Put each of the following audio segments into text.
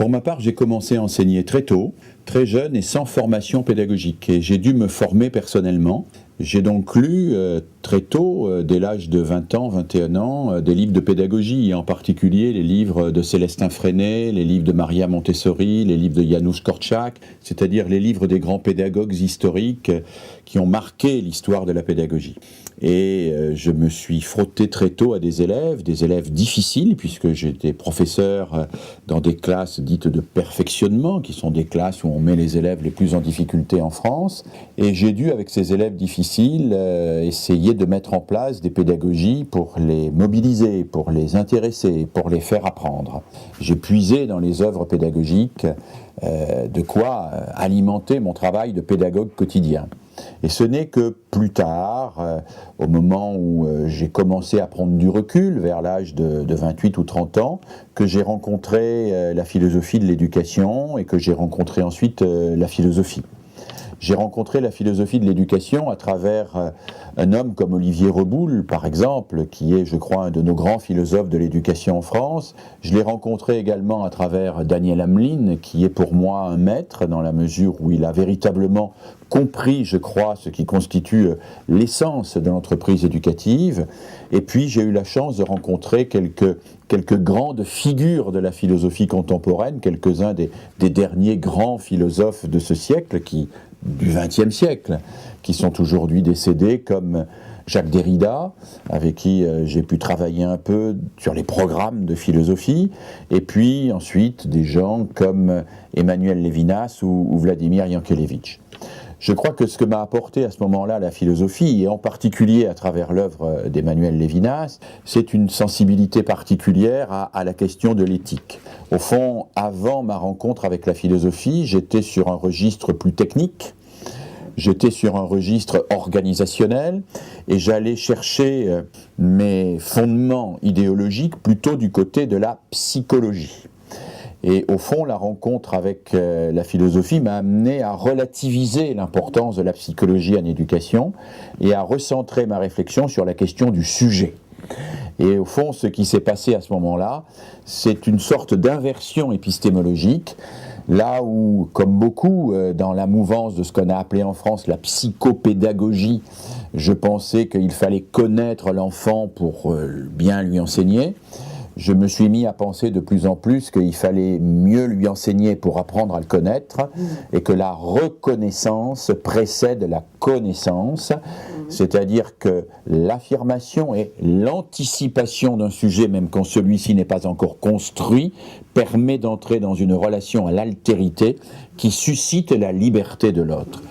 Pour ma part, j'ai commencé à enseigner très tôt, très jeune et sans formation pédagogique. Et j'ai dû me former personnellement. J'ai donc lu très tôt, dès l'âge de 20 ans, 21 ans, des livres de pédagogie, et en particulier les livres de Célestin Freinet, les livres de Maria Montessori, les livres de Janusz Korczak, c'est-à-dire les livres des grands pédagogues historiques qui ont marqué l'histoire de la pédagogie. Et je me suis frotté très tôt à des élèves difficiles, puisque j'étais professeur dans des classes dites de perfectionnement, qui sont des classes où on met les élèves les plus en difficulté en France. Et j'ai dû, avec ces élèves difficiles, essayer de mettre en place des pédagogies pour les mobiliser, pour les intéresser, pour les faire apprendre. J'ai puisé dans les œuvres pédagogiques de quoi alimenter mon travail de pédagogue quotidien. Et ce n'est que plus tard, au moment où j'ai commencé à prendre du recul, vers l'âge de 28 ou 30 ans, que j'ai rencontré la philosophie de l'éducation et que j'ai rencontré ensuite la philosophie. J'ai rencontré la philosophie de l'éducation à travers un homme comme Olivier Reboul, par exemple, qui est, je crois, un de nos grands philosophes de l'éducation en France. Je l'ai rencontré également à travers Daniel Hamlin, qui est pour moi un maître, dans la mesure où il a véritablement compris, je crois, ce qui constitue l'essence de l'entreprise éducative. Et puis, j'ai eu la chance de rencontrer quelques grandes figures de la philosophie contemporaine, quelques-uns des derniers grands philosophes de ce siècle, du XXe siècle, qui sont aujourd'hui décédés, comme Jacques Derrida, avec qui j'ai pu travailler un peu sur les programmes de philosophie, et puis ensuite des gens comme Emmanuel Levinas ou Vladimir Yankelevitch. Je crois que ce que m'a apporté à ce moment-là la philosophie, et en particulier à travers l'œuvre d'Emmanuel Levinas, c'est une sensibilité particulière à la question de l'éthique. Au fond, avant ma rencontre avec la philosophie, j'étais sur un registre plus technique, j'étais sur un registre organisationnel, et j'allais chercher mes fondements idéologiques plutôt du côté de la psychologie. Et au fond, la rencontre avec la philosophie m'a amené à relativiser l'importance de la psychologie en éducation et à recentrer ma réflexion sur la question du sujet. Et au fond, ce qui s'est passé à ce moment-là, c'est une sorte d'inversion épistémologique, là où, comme beaucoup, dans la mouvance de ce qu'on a appelé en France la psychopédagogie, je pensais qu'il fallait connaître l'enfant pour bien lui enseigner. Je me suis mis à penser de plus en plus qu'il fallait mieux lui enseigner pour apprendre à le connaître, et que la reconnaissance précède la connaissance, c'est-à-dire que l'affirmation et l'anticipation d'un sujet, même quand celui-ci n'est pas encore construit, permet d'entrer dans une relation à l'altérité qui suscite la liberté de l'autre.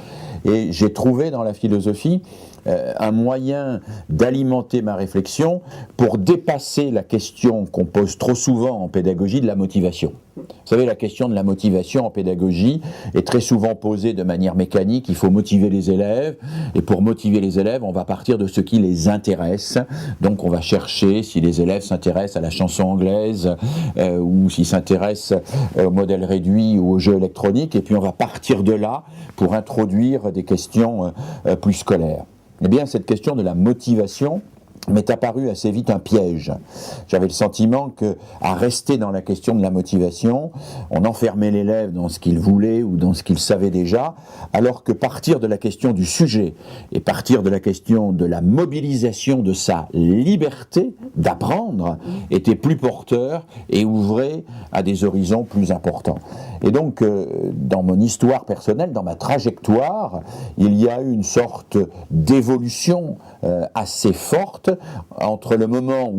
Et j'ai trouvé dans la philosophie un moyen d'alimenter ma réflexion pour dépasser la question qu'on pose trop souvent en pédagogie de la motivation. Vous savez, la question de la motivation en pédagogie est très souvent posée de manière mécanique. Il faut motiver les élèves, et pour motiver les élèves, on va partir de ce qui les intéresse. Donc on va chercher si les élèves s'intéressent à la chanson anglaise ou s'ils s'intéressent au modèle réduit ou au jeu électronique, et puis on va partir de là pour introduire des questions plus scolaires. Eh bien, cette question de la motivation m'est apparu assez vite un piège. J'avais le sentiment qu'à rester dans la question de la motivation, on enfermait l'élève dans ce qu'il voulait ou dans ce qu'il savait déjà, alors que partir de la question du sujet et partir de la question de la mobilisation de sa liberté d'apprendre était plus porteur et ouvrait à des horizons plus importants. Et donc, dans mon histoire personnelle, dans ma trajectoire, il y a eu une sorte d'évolution assez forte entre le moment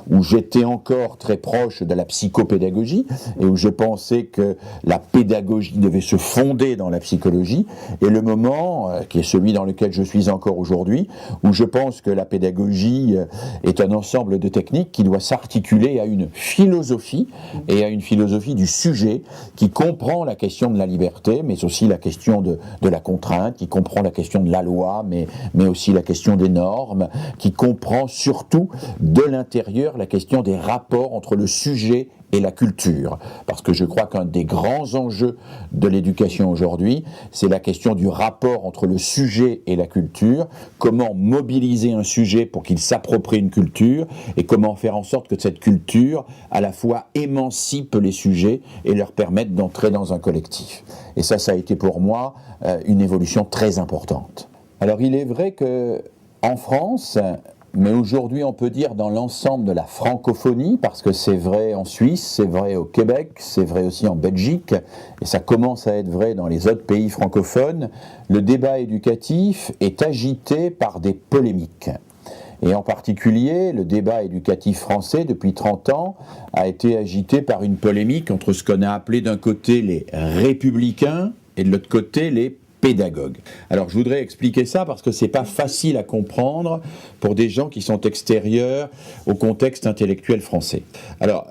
où j'étais encore très proche de la psychopédagogie et où je pensais que la pédagogie devait se fonder dans la psychologie, et le moment qui est celui dans lequel je suis encore aujourd'hui, où je pense que la pédagogie est un ensemble de techniques qui doit s'articuler à une philosophie, et à une philosophie du sujet qui comprend la question de la liberté, mais aussi la question de la contrainte, qui comprend la question de la loi, mais aussi la question des normes, qui comprend surtout de l'intérieur la question des rapports entre le sujet et la culture. Parce que je crois qu'un des grands enjeux de l'éducation aujourd'hui, c'est la question du rapport entre le sujet et la culture, comment mobiliser un sujet pour qu'il s'approprie une culture, et comment faire en sorte que cette culture, à la fois, émancipe les sujets et leur permette d'entrer dans un collectif. Et ça a été pour moi une évolution très importante. Alors il est vrai qu'en France, mais aujourd'hui, on peut dire dans l'ensemble de la francophonie, parce que c'est vrai en Suisse, c'est vrai au Québec, c'est vrai aussi en Belgique, et ça commence à être vrai dans les autres pays francophones, le débat éducatif est agité par des polémiques. Et en particulier, le débat éducatif français, depuis 30 ans, a été agité par une polémique entre ce qu'on a appelé d'un côté les républicains et de l'autre côté les pédagogue. Alors je voudrais expliquer ça parce que c'est pas facile à comprendre pour des gens qui sont extérieurs au contexte intellectuel français. Alors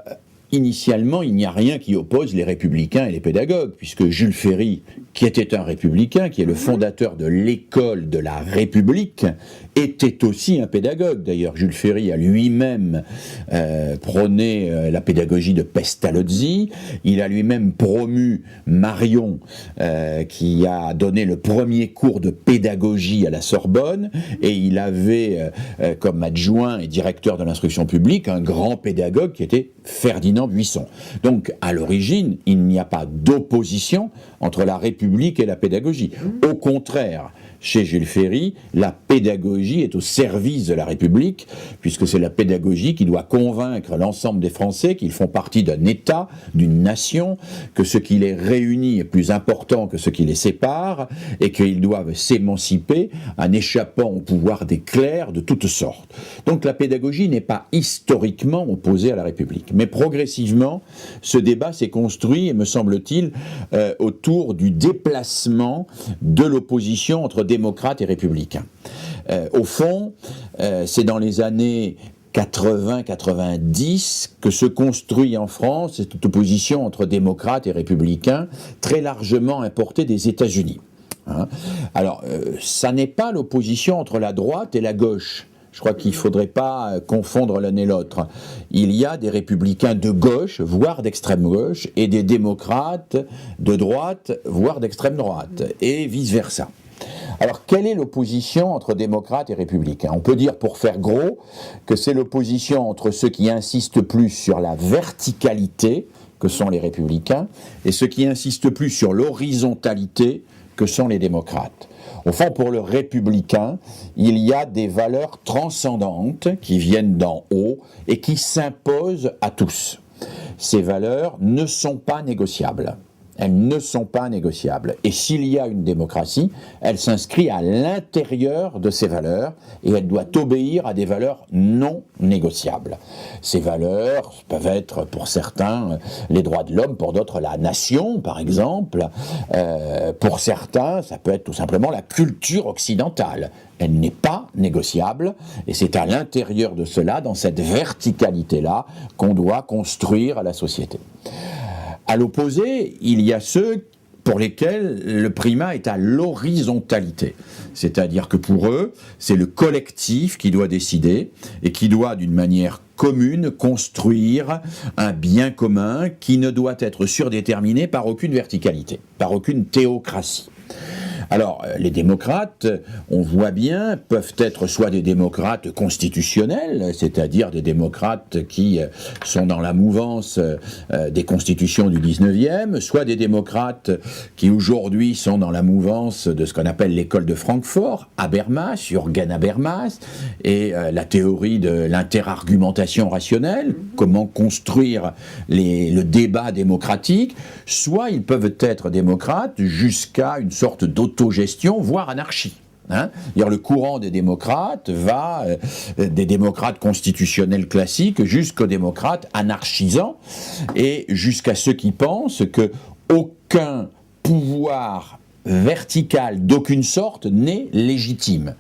initialement, il n'y a rien qui oppose les républicains et les pédagogues, puisque Jules Ferry, qui était un républicain, qui est le fondateur de l'école de la République, était aussi un pédagogue. D'ailleurs, Jules Ferry a lui-même prôné la pédagogie de Pestalozzi. Il a lui-même promu Marion, qui a donné le premier cours de pédagogie à la Sorbonne, et il avait comme adjoint et directeur de l'instruction publique un grand pédagogue qui était Ferdinand Buisson. Donc, à l'origine, il n'y a pas d'opposition entre la République et la pédagogie. Au contraire, chez Jules Ferry, la pédagogie est au service de la République, puisque c'est la pédagogie qui doit convaincre l'ensemble des Français qu'ils font partie d'un État, d'une nation, que ce qui les réunit est plus important que ce qui les sépare, et qu'ils doivent s'émanciper en échappant au pouvoir des clercs de toutes sortes. Donc la pédagogie n'est pas historiquement opposée à la République. Mais progressivement, ce débat s'est construit, me semble-t-il, autour du déplacement de l'opposition entre démocrates et républicains. Au fond, c'est dans les années 80-90 que se construit en France cette opposition entre démocrates et républicains, très largement importée des États-Unis. Alors, ça n'est pas l'opposition entre la droite et la gauche. Je crois qu'il ne faudrait pas confondre l'un et l'autre. Il y a des républicains de gauche, voire d'extrême gauche, et des démocrates de droite, voire d'extrême droite, et vice-versa. Alors, quelle est l'opposition entre démocrates et républicains ? On peut dire, pour faire gros, que c'est l'opposition entre ceux qui insistent plus sur la verticalité, que sont les républicains, et ceux qui insistent plus sur l'horizontalité, que sont les démocrates. Au fond, pour le républicain, il y a des valeurs transcendantes qui viennent d'en haut et qui s'imposent à tous. Ces valeurs ne sont pas négociables. Elles ne sont pas négociables. Et s'il y a une démocratie, elle s'inscrit à l'intérieur de ces valeurs et elle doit obéir à des valeurs non négociables. Ces valeurs peuvent être pour certains les droits de l'homme, pour d'autres la nation par exemple. Pour certains, ça peut être tout simplement la culture occidentale. Elle n'est pas négociable et c'est à l'intérieur de cela, dans cette verticalité-là, qu'on doit construire la société. À l'opposé, il y a ceux pour lesquels le primat est à l'horizontalité. C'est-à-dire que pour eux, c'est le collectif qui doit décider et qui doit, d'une manière commune, construire un bien commun qui ne doit être surdéterminé par aucune verticalité, par aucune théocratie. Alors, les démocrates, on voit bien, peuvent être soit des démocrates constitutionnels, c'est-à-dire des démocrates qui sont dans la mouvance des constitutions du 19e, soit des démocrates qui aujourd'hui sont dans la mouvance de ce qu'on appelle l'école de Francfort, Habermas, Jürgen Habermas, et la théorie de l'interargumentation rationnelle, comment construire le débat démocratique, soit ils peuvent être démocrates jusqu'à une sorte d'autogestion, voire anarchie. Le courant des démocrates va des démocrates constitutionnels classiques jusqu'aux démocrates anarchisants et jusqu'à ceux qui pensent qu'aucun pouvoir vertical d'aucune sorte n'est légitime.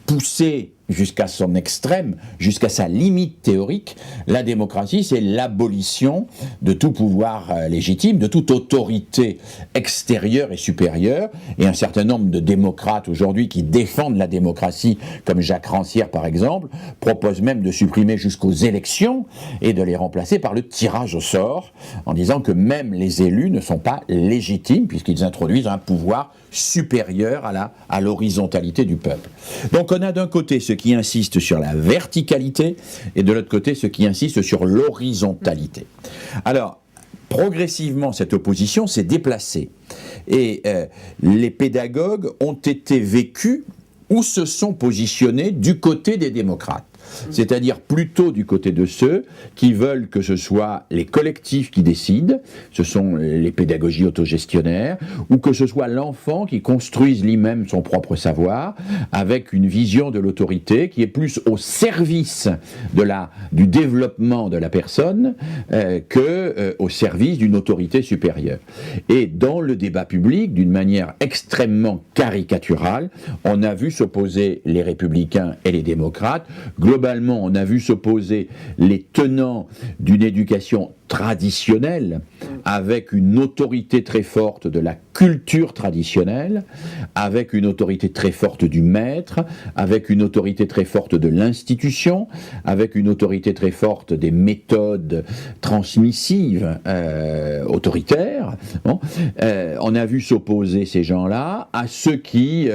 Pousser jusqu'à son extrême, jusqu'à sa limite théorique, la démocratie, c'est l'abolition de tout pouvoir légitime, de toute autorité extérieure et supérieure. Et un certain nombre de démocrates aujourd'hui qui défendent la démocratie, comme Jacques Rancière par exemple, proposent même de supprimer jusqu'aux élections et de les remplacer par le tirage au sort, en disant que même les élus ne sont pas légitimes puisqu'ils introduisent un pouvoir supérieur à l'horizontalité du peuple. Donc on a d'un côté ceux qui insistent sur la verticalité et de l'autre côté ceux qui insistent sur l'horizontalité. Alors, progressivement, cette opposition s'est déplacée et les pédagogues ont été vécus ou se sont positionnés du côté des démocrates. C'est-à-dire plutôt du côté de ceux qui veulent que ce soit les collectifs qui décident, ce sont les pédagogies autogestionnaires, ou que ce soit l'enfant qui construise lui-même son propre savoir, avec une vision de l'autorité qui est plus au service du développement de la personne qu'au service d'une autorité supérieure. Et dans le débat public, d'une manière extrêmement caricaturale, on a vu s'opposer les républicains et les démocrates. Globalement, on a vu s'opposer les tenants d'une éducation traditionnelle, avec une autorité très forte de la culture traditionnelle, avec une autorité très forte du maître, avec une autorité très forte de l'institution, avec une autorité très forte des méthodes transmissives autoritaires. Bon. On a vu s'opposer ces gens-là à ceux qui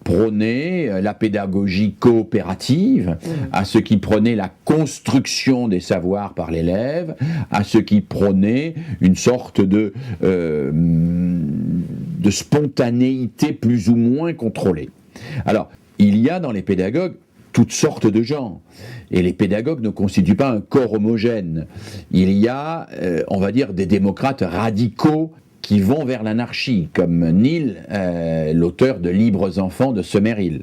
prônaient la pédagogie coopérative, à ceux qui prônaient la construction des savoirs par l'élève, à ceux qui prônaient une sorte de spontanéité plus ou moins contrôlée. Alors, il y a dans les pédagogues toutes sortes de gens, et les pédagogues ne constituent pas un corps homogène. Il y a, on va dire, des démocrates radicaux qui vont vers l'anarchie, comme Neil, l'auteur de Libres enfants de Summerhill.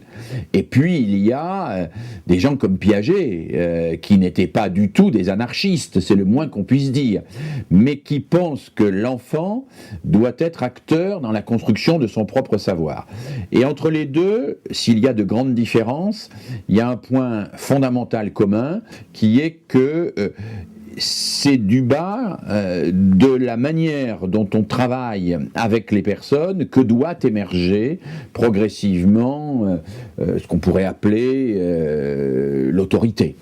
Et puis il y a des gens comme Piaget, qui n'étaient pas du tout des anarchistes, c'est le moins qu'on puisse dire, mais qui pensent que l'enfant doit être acteur dans la construction de son propre savoir. Et entre les deux, s'il y a de grandes différences, il y a un point fondamental commun, qui est que c'est du bas de la manière dont on travaille avec les personnes que doit émerger progressivement ce qu'on pourrait appeler l'autorité.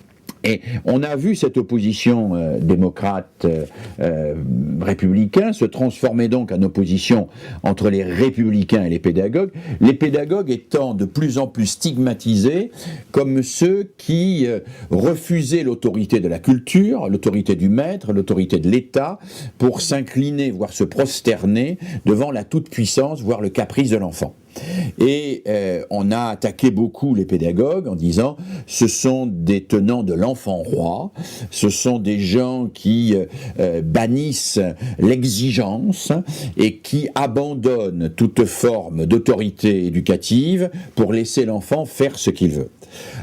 Et on a vu cette opposition démocrate-républicain se transformer donc en opposition entre les républicains et les pédagogues étant de plus en plus stigmatisés comme ceux qui refusaient l'autorité de la culture, l'autorité du maître, l'autorité de l'État, pour s'incliner, voire se prosterner devant la toute-puissance, voire le caprice de l'enfant. Et on a attaqué beaucoup les pédagogues en disant ce sont des tenants de l'enfant roi, ce sont des gens qui bannissent l'exigence et qui abandonnent toute forme d'autorité éducative pour laisser l'enfant faire ce qu'il veut.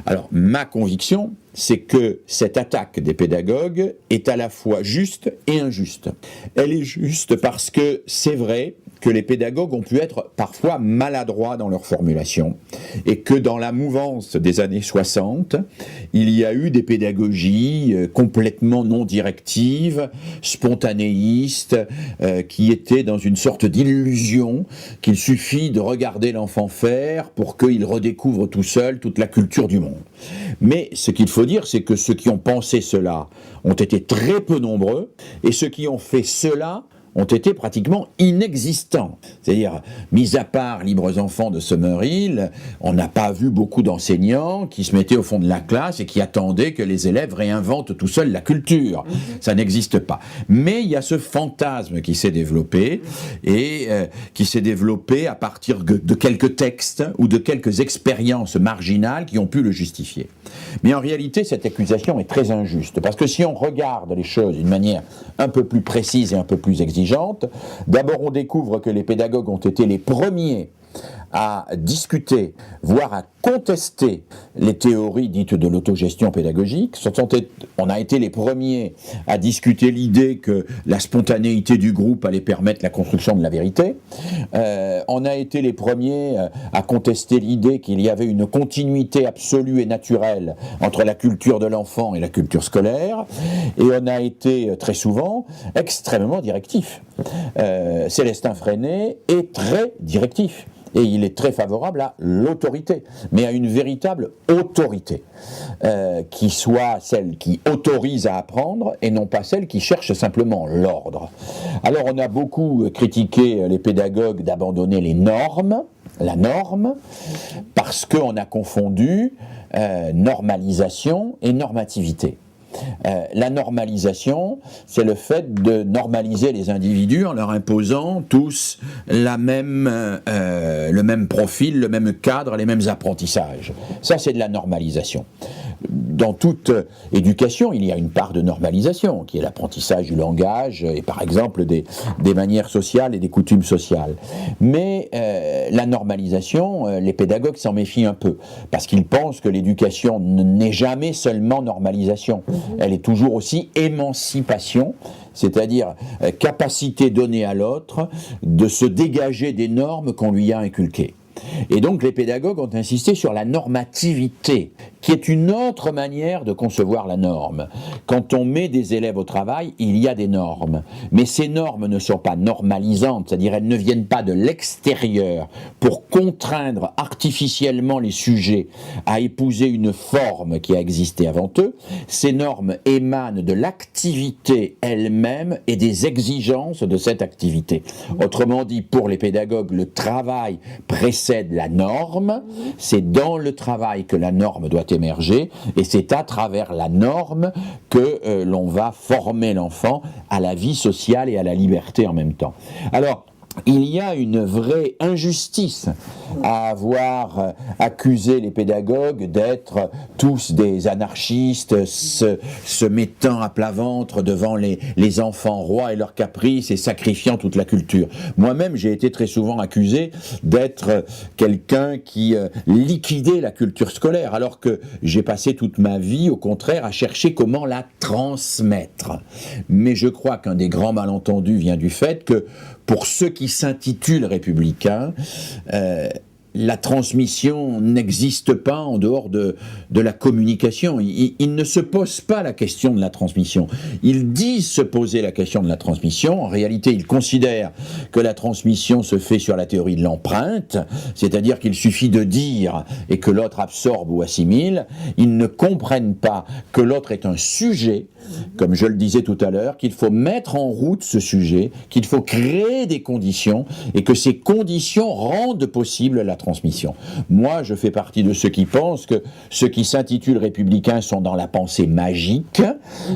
Alors ma conviction, c'est que cette attaque des pédagogues est à la fois juste et injuste. Elle est juste parce que c'est vrai que les pédagogues ont pu être parfois maladroits dans leur formulation et que dans la mouvance des années 60, il y a eu des pédagogies complètement non directives, spontanéistes, qui étaient dans une sorte d'illusion qu'il suffit de regarder l'enfant faire pour qu'il redécouvre tout seul toute la culture du monde. Mais ce qu'il faut dire, c'est que ceux qui ont pensé cela ont été très peu nombreux et ceux qui ont fait cela ont été pratiquement inexistants. C'est-à-dire, mis à part Libres enfants de Summerhill, on n'a pas vu beaucoup d'enseignants qui se mettaient au fond de la classe et qui attendaient que les élèves réinventent tout seuls la culture. Ça n'existe pas. Mais il y a ce fantasme qui s'est développé et qui s'est développé à partir de quelques textes ou de quelques expériences marginales qui ont pu le justifier. Mais en réalité, cette accusation est très injuste parce que si on regarde les choses d'une manière un peu plus précise et un peu plus exigeante, d'abord on découvre que les pédagogues ont été les premiers à discuter, voire à contester les théories dites de l'autogestion pédagogique. On a été les premiers à discuter l'idée que la spontanéité du groupe allait permettre la construction de la vérité. On a été les premiers à contester l'idée qu'il y avait une continuité absolue et naturelle entre la culture de l'enfant et la culture scolaire. Et on a été très souvent extrêmement directif. Célestin Freinet est très directif. Et il est très favorable à l'autorité, mais à une véritable autorité, qui soit celle qui autorise à apprendre et non pas celle qui cherche simplement l'ordre. Alors on a beaucoup critiqué les pédagogues d'abandonner les normes, la norme, parce qu'on a confondu normalisation et normativité. La normalisation, c'est le fait de normaliser les individus en leur imposant tous le même profil, le même cadre, les mêmes apprentissages. Ça, c'est de la normalisation. Dans toute éducation, il y a une part de normalisation, qui est l'apprentissage du langage et par exemple des manières sociales et des coutumes sociales. Mais la normalisation, les pédagogues s'en méfient un peu, parce qu'ils pensent que l'éducation n'est jamais seulement normalisation. Elle est toujours aussi émancipation, c'est-à-dire capacité donnée à l'autre de se dégager des normes qu'on lui a inculquées. Et donc les pédagogues ont insisté sur la normativité, qui est une autre manière de concevoir la norme. Quand on met des élèves au travail, il y a des normes. Mais ces normes ne sont pas normalisantes, c'est-à-dire elles ne viennent pas de l'extérieur pour contraindre artificiellement les sujets à épouser une forme qui a existé avant eux. Ces normes émanent de l'activité elle-même et des exigences de cette activité. Autrement dit, pour les pédagogues, le travail précède la norme, c'est dans le travail que la norme doit émerger, et c'est à travers la norme que l'on va former l'enfant à la vie sociale et à la liberté en même temps. Alors, il y a une vraie injustice à avoir accusé les pédagogues d'être tous des anarchistes, se mettant à plat ventre devant les enfants rois et leurs caprices et sacrifiant toute la culture. Moi-même, j'ai été très souvent accusé d'être quelqu'un qui liquidait la culture scolaire, alors que j'ai passé toute ma vie, au contraire, à chercher comment la transmettre. Mais je crois qu'un des grands malentendus vient du fait que pour ceux qui s'intitulent républicains, la transmission n'existe pas en dehors de la communication. Ils ne se posent pas la question de la transmission. Ils disent se poser la question de la transmission. En réalité, ils considèrent que la transmission se fait sur la théorie de l'empreinte, c'est-à-dire qu'il suffit de dire et que l'autre absorbe ou assimile. Ils ne comprennent pas que l'autre est un sujet, comme je le disais tout à l'heure, qu'il faut mettre en route ce sujet, qu'il faut créer des conditions et que ces conditions rendent possible la transmission. Moi, je fais partie de ceux qui pensent que ceux qui s'intitulent républicains sont dans la pensée magique,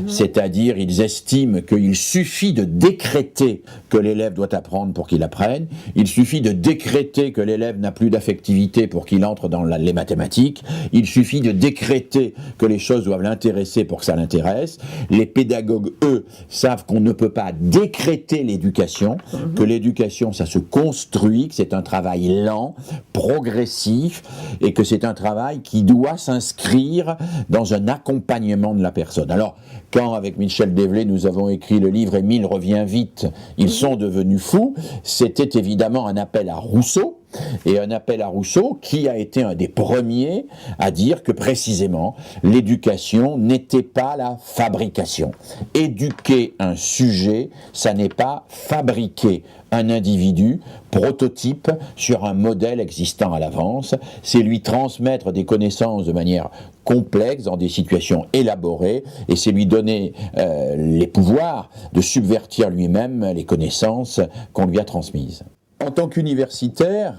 c'est-à-dire ils estiment qu'il suffit de décréter que l'élève doit apprendre pour qu'il apprenne, il suffit de décréter que l'élève n'a plus d'affectivité pour qu'il entre dans les mathématiques, il suffit de décréter que les choses doivent l'intéresser pour que ça l'intéresse. Les pédagogues, eux, savent qu'on ne peut pas décréter l'éducation, que l'éducation, ça se construit, que c'est un travail lent, progressif, et que c'est un travail qui doit s'inscrire dans un accompagnement de la personne. Alors, quand avec Michel Dévelay, nous avons écrit le livre « Émile revient vite, ils sont devenus fous », c'était évidemment un appel à Rousseau, et un appel à Rousseau qui a été un des premiers à dire que précisément l'éducation n'était pas la fabrication. Éduquer un sujet, ça n'est pas fabriquer un individu prototype sur un modèle existant à l'avance, c'est lui transmettre des connaissances de manière complexe, dans des situations élaborées, et c'est lui donner les pouvoirs de subvertir lui-même les connaissances qu'on lui a transmises. En tant qu'universitaire,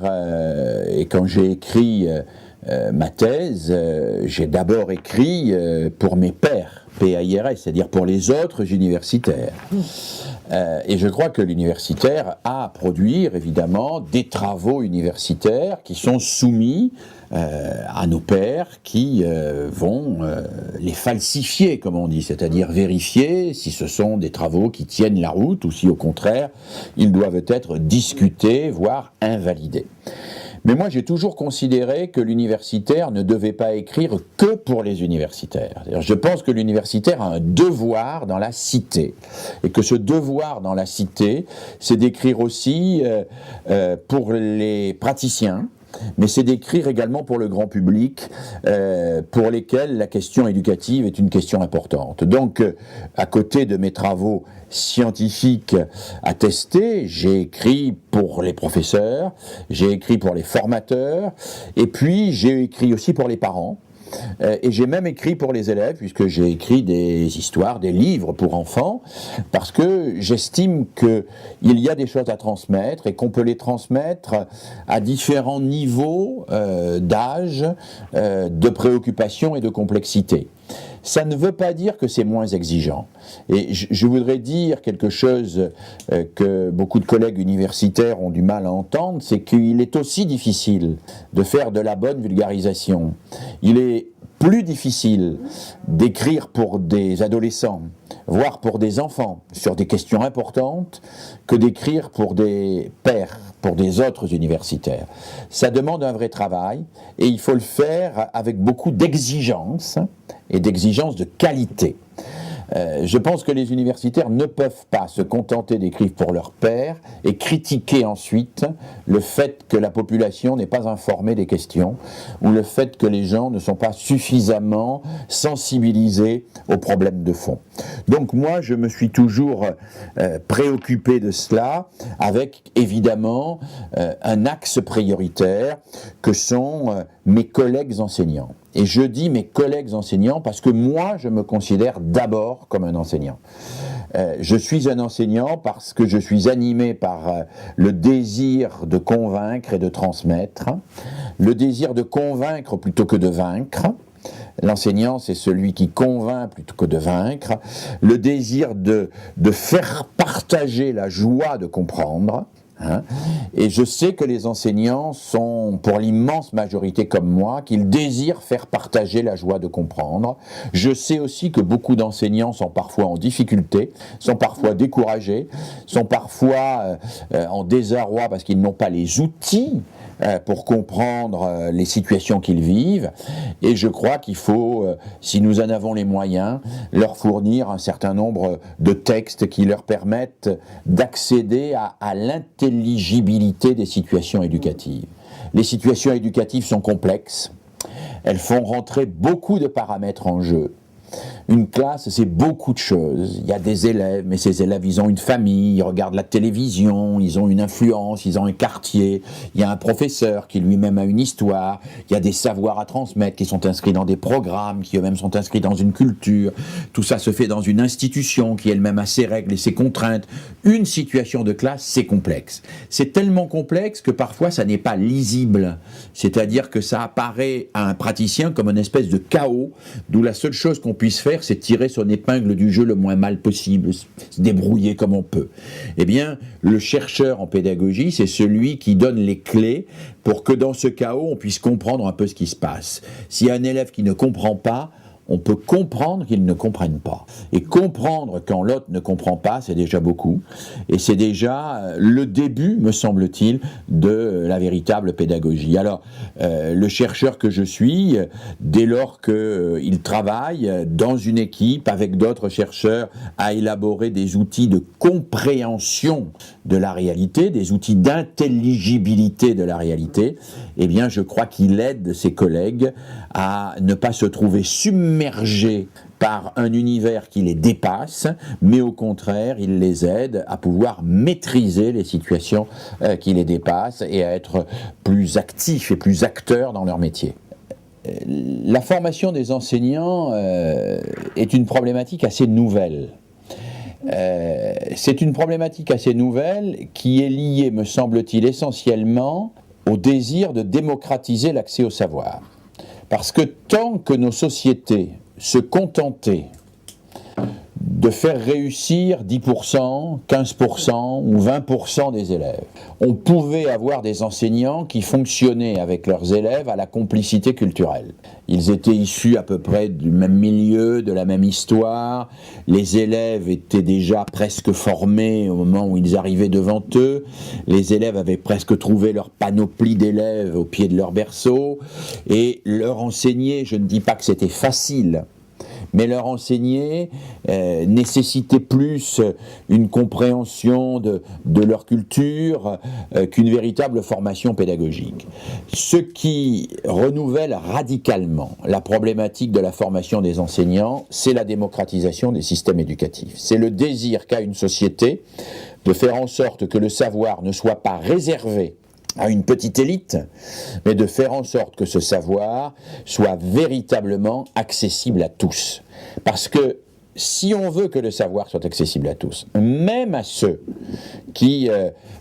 et quand j'ai écrit ma thèse, j'ai d'abord écrit pour mes pairs, PAIRS, c'est-à-dire pour les autres universitaires. Et je crois que l'universitaire a à produire, évidemment, des travaux universitaires qui sont soumis à nos pairs qui vont les falsifier, comme on dit, c'est-à-dire vérifier si ce sont des travaux qui tiennent la route ou si, au contraire, ils doivent être discutés, voire invalidés. Mais moi, j'ai toujours considéré que l'universitaire ne devait pas écrire que pour les universitaires. Je pense que l'universitaire a un devoir dans la cité, et que ce devoir dans la cité, c'est d'écrire aussi pour les praticiens, mais c'est d'écrire également pour le grand public, pour lesquels la question éducative est une question importante. Donc, à côté de mes travaux scientifiques attestés, j'ai écrit pour les professeurs, j'ai écrit pour les formateurs, et puis j'ai écrit aussi pour les parents. Et j'ai même écrit pour les élèves, puisque j'ai écrit des histoires, des livres pour enfants, parce que j'estime qu'il y a des choses à transmettre et qu'on peut les transmettre à différents niveaux d'âge, de préoccupation et de complexité. Ça ne veut pas dire que c'est moins exigeant. Et je voudrais dire quelque chose que beaucoup de collègues universitaires ont du mal à entendre, c'est qu'il est aussi difficile de faire de la bonne vulgarisation. Il est plus difficile d'écrire pour des adolescents, voire pour des enfants, sur des questions importantes, que d'écrire pour des pairs, pour des autres universitaires. Ça demande un vrai travail, et il faut le faire avec beaucoup d'exigence, et d'exigence de qualité. Je pense que les universitaires ne peuvent pas se contenter d'écrire pour leurs pairs et critiquer ensuite le fait que la population n'est pas informée des questions ou le fait que les gens ne sont pas suffisamment sensibilisés aux problèmes de fond. Donc moi, je me suis toujours préoccupé de cela avec évidemment un axe prioritaire que sont mes collègues enseignants. Et je dis mes collègues enseignants parce que moi, je me considère d'abord comme un enseignant. Je suis un enseignant parce que je suis animé par le désir de convaincre et de transmettre, le désir de convaincre plutôt que de vaincre. L'enseignant, c'est celui qui convainc plutôt que de vaincre, le désir de faire partager la joie de comprendre. Et je sais que les enseignants sont, pour l'immense majorité comme moi, qu'ils désirent faire partager la joie de comprendre. Je sais aussi que beaucoup d'enseignants sont parfois en difficulté, sont parfois découragés, sont parfois en désarroi parce qu'ils n'ont pas les outils pour comprendre les situations qu'ils vivent. Et je crois qu'il faut, si nous en avons les moyens, leur fournir un certain nombre de textes qui leur permettent d'accéder à l'intelligibilité des situations éducatives. Les situations éducatives sont complexes, elles font rentrer beaucoup de paramètres en jeu. Une classe, c'est beaucoup de choses. Il y a des élèves, mais ces élèves, ils ont une famille, ils regardent la télévision, ils ont une influence, ils ont un quartier. Il y a un professeur qui lui-même a une histoire. Il y a des savoirs à transmettre qui sont inscrits dans des programmes, qui eux-mêmes sont inscrits dans une culture. Tout ça se fait dans une institution qui elle-même a ses règles et ses contraintes. Une situation de classe, c'est complexe. C'est tellement complexe que parfois, ça n'est pas lisible. C'est-à-dire que ça apparaît à un praticien comme une espèce de chaos, d'où la seule chose qu'on puisse faire, c'est tirer son épingle du jeu le moins mal possible, se débrouiller comme on peut. Eh bien, le chercheur en pédagogie, c'est celui qui donne les clés pour que dans ce chaos, on puisse comprendre un peu ce qui se passe. S'il y a un élève qui ne comprend pas, on peut comprendre qu'il ne comprenne pas. Et comprendre quand l'autre ne comprend pas, c'est déjà beaucoup. Et c'est déjà le début, me semble-t-il, de la véritable pédagogie. Alors, le chercheur que je suis, dès lors qu'il travaille dans une équipe avec d'autres chercheurs à élaborer des outils de compréhension de la réalité, des outils d'intelligibilité de la réalité, eh bien, je crois qu'il aide ses collègues à ne pas se trouver submergés par un univers qui les dépasse, mais au contraire, il les aide à pouvoir maîtriser les situations qui les dépassent et à être plus actifs et plus acteurs dans leur métier. La formation des enseignants est une problématique assez nouvelle. C'est une problématique assez nouvelle qui est liée, me semble-t-il, essentiellement au désir de démocratiser l'accès au savoir. Parce que tant que nos sociétés se contentaient de faire réussir 10%, 15% ou 20% des élèves. On pouvait avoir des enseignants qui fonctionnaient avec leurs élèves à la complicité culturelle. Ils étaient issus à peu près du même milieu, de la même histoire. Les élèves étaient déjà presque formés au moment où ils arrivaient devant eux. Les élèves avaient presque trouvé leur panoplie d'élèves au pied de leur berceau. Et leur enseigner, je ne dis pas que c'était facile, mais leur enseigner nécessitait plus une compréhension de leur culture qu'une véritable formation pédagogique. Ce qui renouvelle radicalement la problématique de la formation des enseignants, c'est la démocratisation des systèmes éducatifs. C'est le désir qu'a une société de faire en sorte que le savoir ne soit pas réservé à une petite élite, mais de faire en sorte que ce savoir soit véritablement accessible à tous. Parce que si on veut que le savoir soit accessible à tous, même à ceux qui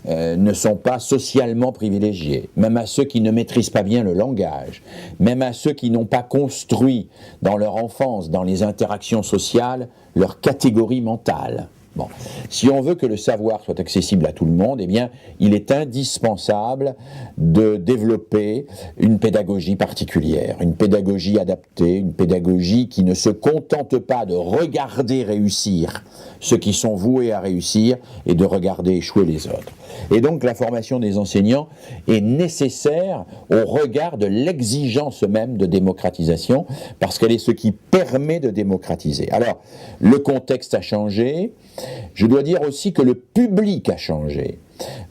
ne sont pas socialement privilégiés, même à ceux qui ne maîtrisent pas bien le langage, même à ceux qui n'ont pas construit dans leur enfance, dans les interactions sociales, leur catégorie mentale. Bon. Si on veut que le savoir soit accessible à tout le monde, eh bien, il est indispensable de développer une pédagogie particulière, une pédagogie adaptée, une pédagogie qui ne se contente pas de regarder réussir ceux qui sont voués à réussir et de regarder échouer les autres. Et donc la formation des enseignants est nécessaire au regard de l'exigence même de démocratisation, parce qu'elle est ce qui permet de démocratiser. Alors, le contexte a changé. Je dois dire aussi que le public a changé.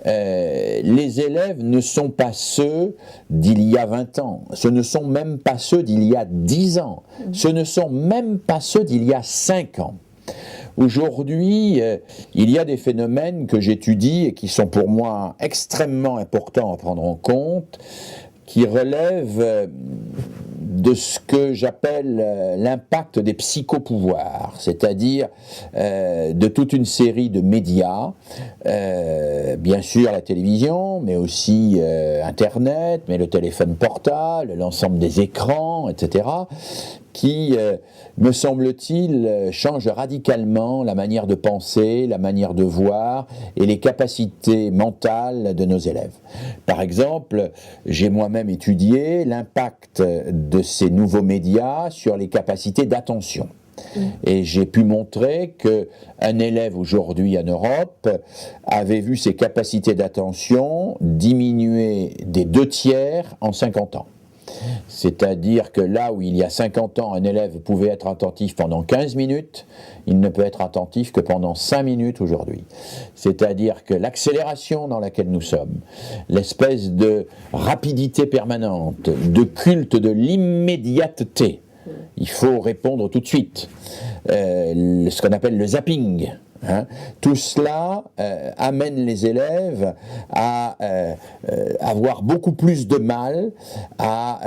Les élèves ne sont pas ceux d'il y a 20 ans, ce ne sont même pas ceux d'il y a 10 ans, ce ne sont même pas ceux d'il y a 5 ans. Aujourd'hui, il y a des phénomènes que j'étudie et qui sont pour moi extrêmement importants à prendre en compte, qui relèvent de ce que j'appelle l'impact des psychopouvoirs, c'est-à-dire de toute une série de médias, bien sûr la télévision, mais aussi Internet, mais le téléphone portable, l'ensemble des écrans, etc., qui, me semble-t-il, change radicalement la manière de penser, la manière de voir et les capacités mentales de nos élèves. Par exemple, j'ai moi-même étudié l'impact de ces nouveaux médias sur les capacités d'attention. Et j'ai pu montrer qu'un élève aujourd'hui en Europe avait vu ses capacités d'attention diminuer des 2/3 en 50 ans. C'est-à-dire que là où il y a 50 ans, un élève pouvait être attentif pendant 15 minutes, il ne peut être attentif que pendant 5 minutes aujourd'hui. C'est-à-dire que l'accélération dans laquelle nous sommes, l'espèce de rapidité permanente, de culte de l'immédiateté, il faut répondre tout de suite, ce qu'on appelle le zapping. Tout cela amène les élèves à avoir beaucoup plus de mal à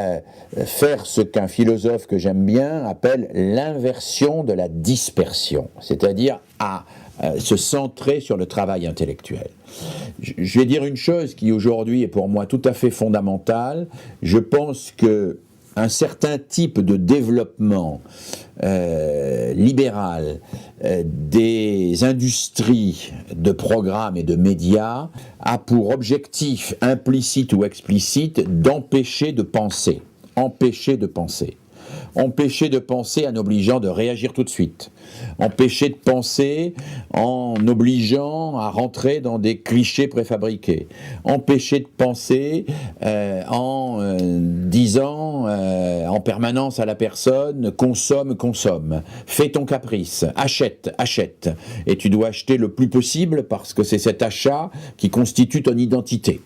faire ce qu'un philosophe que j'aime bien appelle l'inversion de la dispersion, c'est-à-dire à se centrer sur le travail intellectuel. Je vais dire une chose qui aujourd'hui est pour moi tout à fait fondamentale. Je pense que un certain type de développement libéral des industries de programmes et de médias a pour objectif implicite ou explicite d'empêcher de penser. Empêcher de penser. Empêcher de penser en obligeant de réagir tout de suite. Empêcher de penser en obligeant à rentrer dans des clichés préfabriqués. Empêcher de penser en disant en permanence à la personne « consomme, consomme, fais ton caprice, achète, achète ». Et tu dois acheter le plus possible parce que c'est cet achat qui constitue ton identité.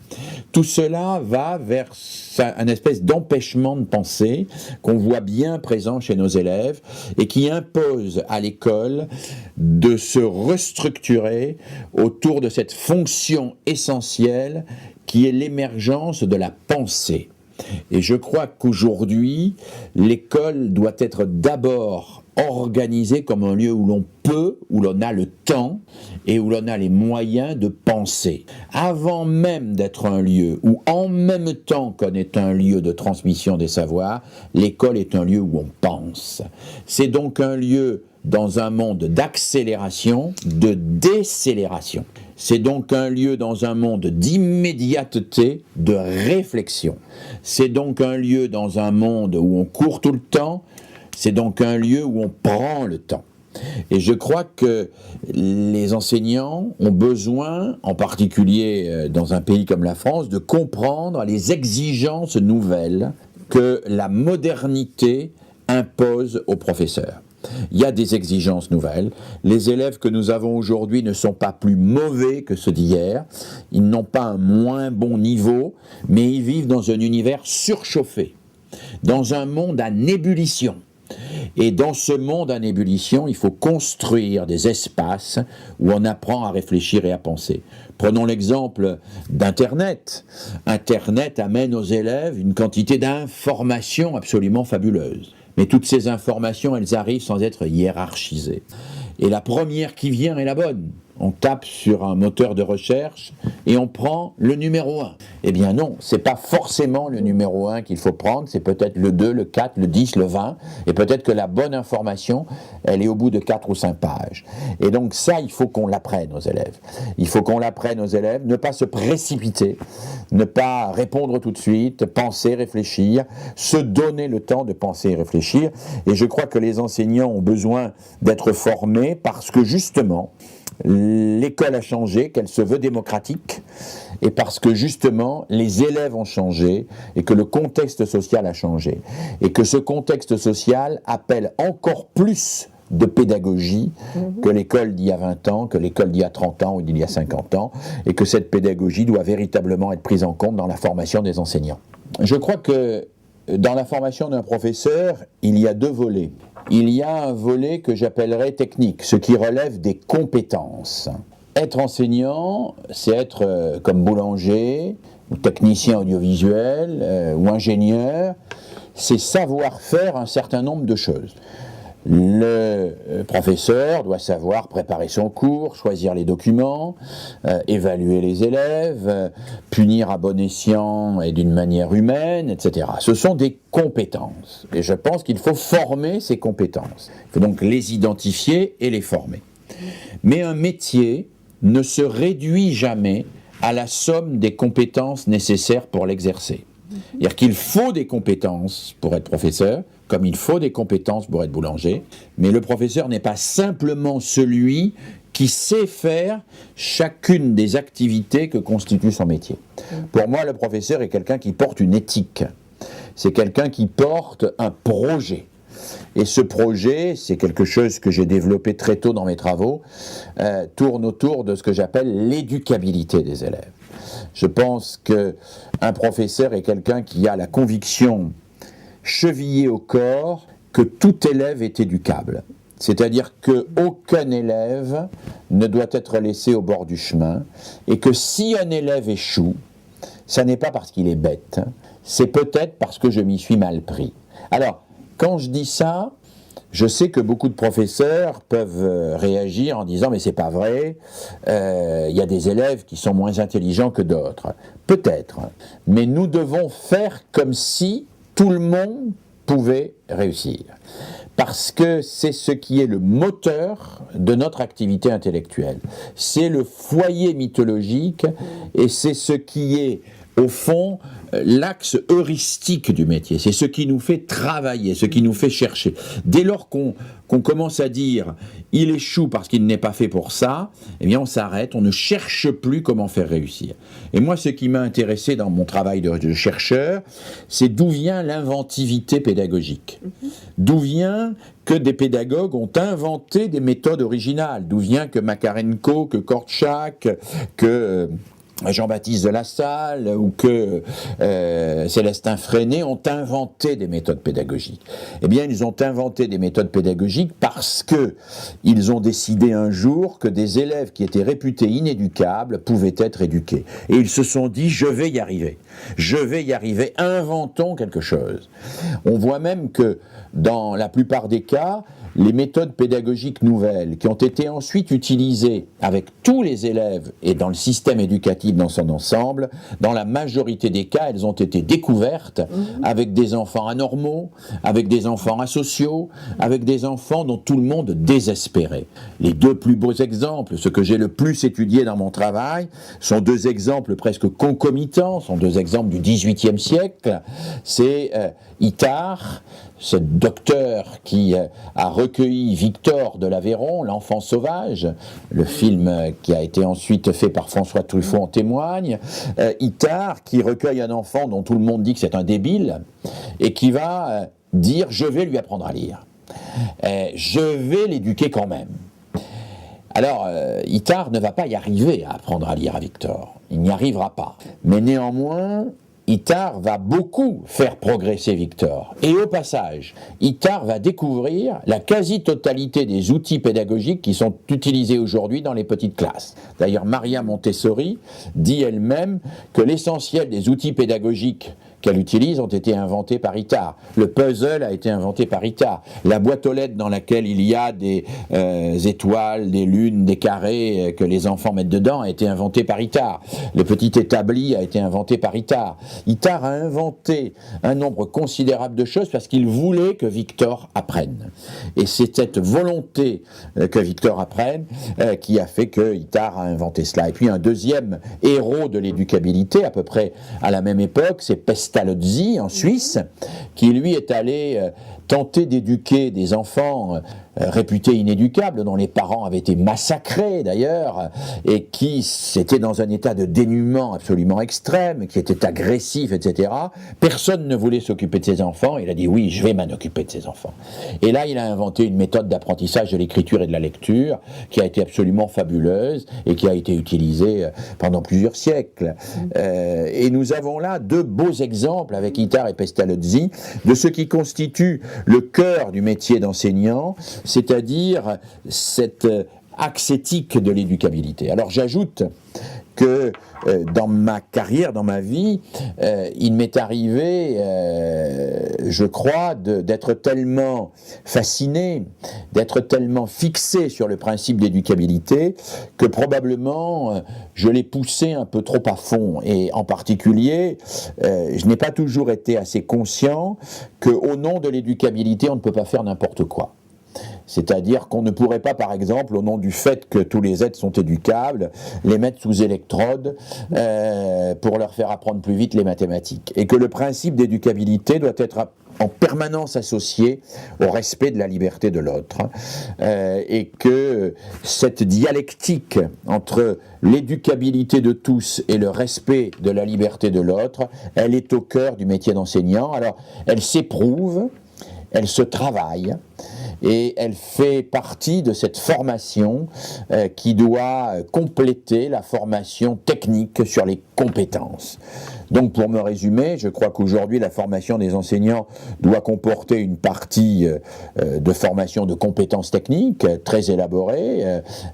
Tout cela va vers un espèce d'empêchement de penser qu'on voit bien présent chez nos élèves et qui impose à l'école de se restructurer autour de cette fonction essentielle qui est l'émergence de la pensée. Et je crois qu'aujourd'hui, l'école doit être d'abord organisée comme un lieu où l'on peut, où l'on a le temps et où l'on a les moyens de penser. Avant même d'être un lieu, ou en même temps qu'on est un lieu de transmission des savoirs, l'école est un lieu où on pense. C'est donc un lieu dans un monde d'accélération, de décélération. C'est donc un lieu dans un monde d'immédiateté, de réflexion. C'est donc un lieu dans un monde où on court tout le temps. C'est donc un lieu où on prend le temps. Et je crois que les enseignants ont besoin, en particulier dans un pays comme la France, de comprendre les exigences nouvelles que la modernité impose aux professeurs. Il y a des exigences nouvelles. Les élèves que nous avons aujourd'hui ne sont pas plus mauvais que ceux d'hier. Ils n'ont pas un moins bon niveau, mais ils vivent dans un univers surchauffé, dans un monde en ébullition. Et dans ce monde en ébullition, il faut construire des espaces où on apprend à réfléchir et à penser. Prenons l'exemple d'Internet. Internet amène aux élèves une quantité d'informations absolument fabuleuse. Mais toutes ces informations, elles arrivent sans être hiérarchisées. Et la première qui vient est la bonne. On tape sur un moteur de recherche et on prend le numéro 1. Eh bien non, c'est pas forcément le numéro 1 qu'il faut prendre, c'est peut-être le 2, le 4, le 10, le 20, et peut-être que la bonne information, elle est au bout de 4 ou 5 pages. Et donc ça, il faut qu'on l'apprenne aux élèves. Il faut qu'on l'apprenne aux élèves, ne pas se précipiter, ne pas répondre tout de suite, penser, réfléchir, se donner le temps de penser et réfléchir. Et je crois que les enseignants ont besoin d'être formés parce que justement, l'école a changé, qu'elle se veut démocratique, et parce que justement les élèves ont changé et que le contexte social a changé. Et que ce contexte social appelle encore plus de pédagogie que l'école d'il y a 20 ans, que l'école d'il y a 30 ans ou d'il y a 50 ans, et que cette pédagogie doit véritablement être prise en compte dans la formation des enseignants. Je crois que dans la formation d'un professeur, il y a 2 volets. Il y a un volet que j'appellerais technique, ce qui relève des compétences. Être enseignant, c'est être comme boulanger, ou technicien audiovisuel, ou ingénieur, c'est savoir faire un certain nombre de choses. Le professeur doit savoir préparer son cours, choisir les documents, évaluer les élèves, punir à bon escient et d'une manière humaine, etc. Ce sont des compétences. Et je pense qu'il faut former ces compétences. Il faut donc les identifier et les former. Mais un métier ne se réduit jamais à la somme des compétences nécessaires pour l'exercer. C'est-à-dire qu'il faut des compétences pour être professeur, comme il faut des compétences pour être boulanger, mais le professeur n'est pas simplement celui qui sait faire chacune des activités que constitue son métier. Pour moi, le professeur est quelqu'un qui porte une éthique. C'est quelqu'un qui porte un projet. Et ce projet, c'est quelque chose que j'ai développé très tôt dans mes travaux, tourne autour de ce que j'appelle l'éducabilité des élèves. Je pense qu'un professeur est quelqu'un qui a la conviction chevillée au corps que tout élève est éducable. C'est-à-dire qu'aucun élève ne doit être laissé au bord du chemin et que si un élève échoue, ça n'est pas parce qu'il est bête, c'est peut-être parce que je m'y suis mal pris. Alors, quand je dis ça, je sais que beaucoup de professeurs peuvent réagir en disant « mais c'est pas vrai, il y a des élèves qui sont moins intelligents que d'autres ». Peut-être, mais nous devons faire comme si tout le monde pouvait réussir. Parce que c'est ce qui est le moteur de notre activité intellectuelle. C'est le foyer mythologique et c'est ce qui est, au fond, l'axe heuristique du métier. C'est ce qui nous fait travailler, ce qui nous fait chercher. Dès lors qu'on commence à dire « il échoue parce qu'il n'est pas fait pour ça », eh bien on s'arrête, on ne cherche plus comment faire réussir. Et moi, ce qui m'a intéressé dans mon travail de chercheur, c'est d'où vient l'inventivité pédagogique. D'où vient que des pédagogues ont inventé des méthodes originales. D'où vient que Makarenko, que Kortchak, que Jean-Baptiste de Lassalle ou que Célestin Freinet ont inventé des méthodes pédagogiques. Eh bien, ils ont inventé des méthodes pédagogiques parce que ils ont décidé un jour que des élèves qui étaient réputés inéducables pouvaient être éduqués. Et ils se sont dit, je vais y arriver. Je vais y arriver, inventons quelque chose. On voit même que dans la plupart des cas, les méthodes pédagogiques nouvelles qui ont été ensuite utilisées avec tous les élèves et dans le système éducatif dans son ensemble, dans la majorité des cas, elles ont été découvertes avec des enfants anormaux, avec des enfants asociaux, avec des enfants dont tout le monde désespérait. Les deux plus beaux exemples, ce que j'ai le plus étudié dans mon travail, sont deux exemples presque concomitants, sont deux exemples du XVIIIe siècle. C'est Itard, ce docteur qui a recueilli Victor de l'Aveyron, l'enfant sauvage, le film qui a été ensuite fait par François Truffaut en témoigne. Itard qui recueille un enfant dont tout le monde dit que c'est un débile et qui va dire « je vais lui apprendre à lire, je vais l'éduquer quand même ». Alors, Itard ne va pas y arriver à apprendre à lire à Victor, il n'y arrivera pas. Mais néanmoins, Itard va beaucoup faire progresser Victor. Et au passage, Itard va découvrir la quasi-totalité des outils pédagogiques qui sont utilisés aujourd'hui dans les petites classes. D'ailleurs, Maria Montessori dit elle-même que l'essentiel des outils pédagogiques qu'elle utilise ont été inventés par Itard. Le puzzle a été inventé par Itard. La boîte aux lettres dans laquelle il y a des étoiles, des lunes, des carrés que les enfants mettent dedans a été inventée par Itard. Le petit établi a été inventé par Itard. Itard a inventé un nombre considérable de choses parce qu'il voulait que Victor apprenne. Et c'est cette volonté que Victor apprenne qui a fait que Itard a inventé cela. Et puis un deuxième héros de l'éducabilité, à peu près à la même époque, c'est Pestalozzi en Suisse, qui lui est allé tenter d'éduquer des enfants réputés inéducables, dont les parents avaient été massacrés d'ailleurs, et qui étaient dans un état de dénuement absolument extrême, qui étaient agressifs, etc. Personne ne voulait s'occuper de ces enfants, il a dit oui, je vais m'en occuper de ces enfants. Et là, il a inventé une méthode d'apprentissage de l'écriture et de la lecture, qui a été absolument fabuleuse, et qui a été utilisée pendant plusieurs siècles. Et nous avons là deux beaux exemples, avec Itard et Pestalozzi, de ce qui constitue le cœur du métier d'enseignant, c'est-à-dire cet axe éthique de l'éducabilité. Alors j'ajoute que dans ma carrière, dans ma vie, il m'est arrivé, je crois, d'être tellement fasciné, d'être tellement fixé sur le principe d'éducabilité que probablement je l'ai poussé un peu trop à fond. Et en particulier, je n'ai pas toujours été assez conscient qu'au nom de l'éducabilité, on ne peut pas faire n'importe quoi. C'est-à-dire qu'on ne pourrait pas, par exemple, au nom du fait que tous les êtres sont éducables, les mettre sous électrode pour leur faire apprendre plus vite les mathématiques. Et que le principe d'éducabilité doit être en permanence associé au respect de la liberté de l'autre. Et que cette dialectique entre l'éducabilité de tous et le respect de la liberté de l'autre, elle est au cœur du métier d'enseignant. Alors, elle s'éprouve, elle se travaille, et elle fait partie de cette formation qui doit compléter la formation technique sur les compétences. Donc pour me résumer, je crois qu'aujourd'hui la formation des enseignants doit comporter une partie de formation de compétences techniques très élaborée,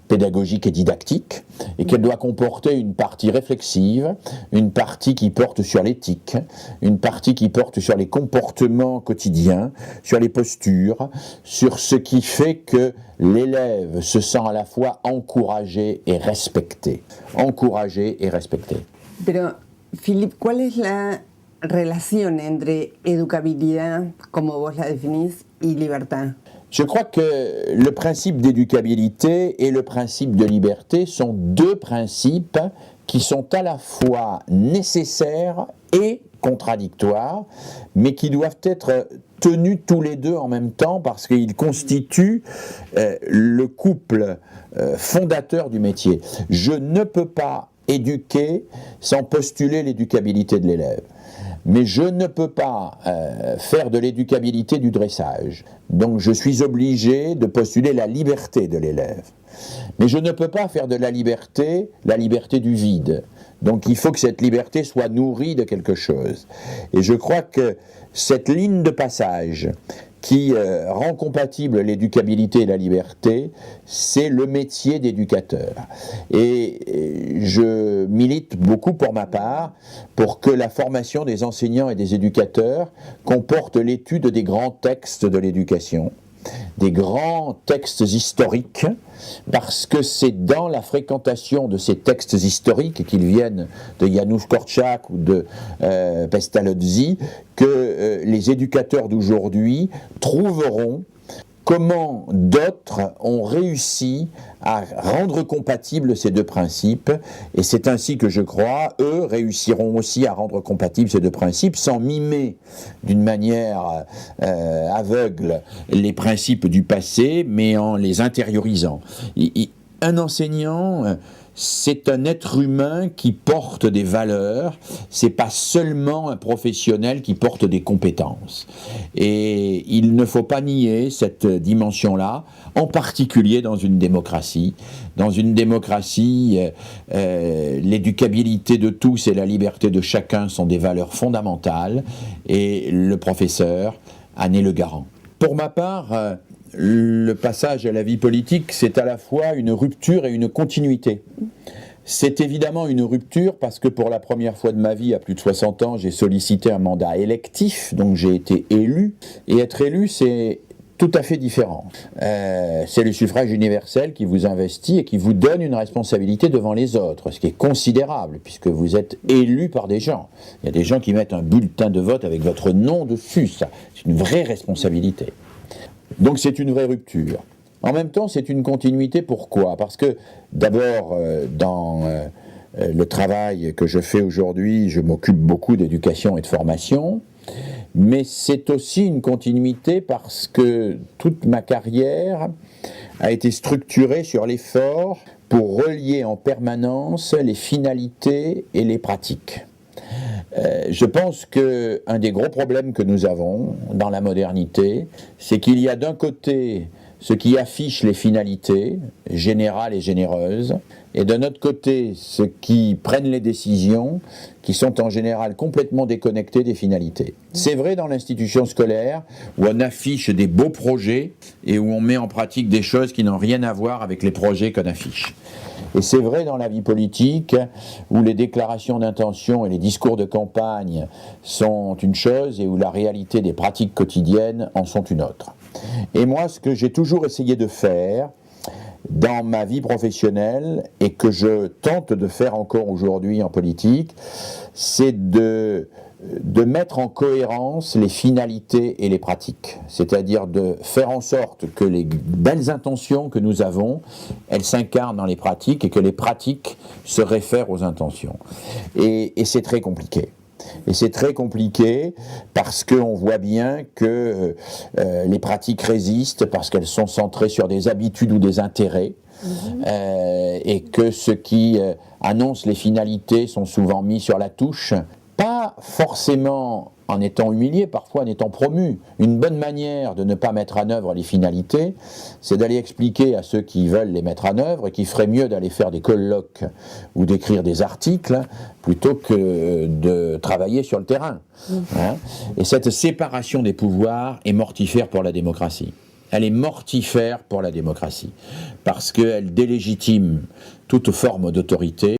pédagogique et didactique, et qu'elle doit comporter une partie réflexive, une partie qui porte sur l'éthique, une partie qui porte sur les comportements quotidiens, sur les postures, sur ce qui fait que l'élève se sent à la fois encouragé et respecté. Encouragé et respecté. Pero, Philippe, ¿cuál es la relación entre educabilidad, como vos la definís, y libertad? Je crois que le principe d'éducabilité et le principe de liberté sont deux principes qui sont à la fois nécessaires et contradictoires, mais qui doivent être tenus tous les deux en même temps parce qu'ils constituent le couple fondateur du métier. Je ne peux pas éduquer sans postuler l'éducabilité de l'élève. Mais je ne peux pas faire de l'éducabilité du dressage. Donc je suis obligé de postuler la liberté de l'élève. Mais je ne peux pas faire de la liberté du vide. Donc il faut que cette liberté soit nourrie de quelque chose. Et je crois que cette ligne de passage qui rend compatible l'éducabilité et la liberté, c'est le métier d'éducateur. Et je milite beaucoup pour ma part pour que la formation des enseignants et des éducateurs comporte l'étude des grands textes de l'éducation, des grands textes historiques, parce que c'est dans la fréquentation de ces textes historiques, qu'ils viennent de Janusz Korczak ou de Pestalozzi, que les éducateurs d'aujourd'hui trouveront comment d'autres ont réussi à rendre compatibles ces deux principes, et c'est ainsi que je crois, eux réussiront aussi à rendre compatibles ces deux principes sans mimer d'une manière aveugle les principes du passé, mais en les intériorisant. Un enseignant, c'est un être humain qui porte des valeurs, c'est pas seulement un professionnel qui porte des compétences. Et il ne faut pas nier cette dimension-là, en particulier dans une démocratie. Dans une démocratie, l'éducabilité de tous et la liberté de chacun sont des valeurs fondamentales, et le professeur en est le garant. Pour ma part, le passage à la vie politique, c'est à la fois une rupture et une continuité. C'est évidemment une rupture parce que pour la première fois de ma vie, à plus de 60 ans, j'ai sollicité un mandat électif, donc j'ai été élu. Et être élu, c'est tout à fait différent. C'est le suffrage universel qui vous investit et qui vous donne une responsabilité devant les autres, ce qui est considérable, puisque vous êtes élu par des gens. Il y a des gens qui mettent un bulletin de vote avec votre nom dessus, ça. C'est une vraie responsabilité. Donc c'est une vraie rupture. En même temps, c'est une continuité. Pourquoi ? Parce que d'abord, dans le travail que je fais aujourd'hui, je m'occupe beaucoup d'éducation et de formation, mais c'est aussi une continuité parce que toute ma carrière a été structurée sur l'effort pour relier en permanence les finalités et les pratiques. Je pense qu'un des gros problèmes que nous avons dans la modernité, c'est qu'il y a d'un côté ceux qui affichent les finalités générales et généreuses, et d'un autre côté ceux qui prennent les décisions qui sont en général complètement déconnectés des finalités. C'est vrai dans l'institution scolaire où on affiche des beaux projets et où on met en pratique des choses qui n'ont rien à voir avec les projets qu'on affiche. Et c'est vrai dans la vie politique, où les déclarations d'intention et les discours de campagne sont une chose et où la réalité des pratiques quotidiennes en sont une autre. Et moi, ce que j'ai toujours essayé de faire dans ma vie professionnelle et que je tente de faire encore aujourd'hui en politique, c'est de mettre en cohérence les finalités et les pratiques. C'est-à-dire de faire en sorte que les belles intentions que nous avons, elles s'incarnent dans les pratiques et que les pratiques se réfèrent aux intentions. Et c'est très compliqué. Et c'est très compliqué parce qu'on voit bien que les pratiques résistent parce qu'elles sont centrées sur des habitudes ou des intérêts. Et que ceux qui annoncent les finalités sont souvent mis sur la touche, pas forcément en étant humiliés, parfois en étant promus. Une bonne manière de ne pas mettre en œuvre les finalités, c'est d'aller expliquer à ceux qui veulent les mettre en œuvre et qu'il ferait mieux d'aller faire des colloques ou d'écrire des articles plutôt que de travailler sur le terrain. Et cette séparation des pouvoirs est mortifère pour la démocratie. Elle est mortifère pour la démocratie, parce qu'elle délégitime toute forme d'autorité.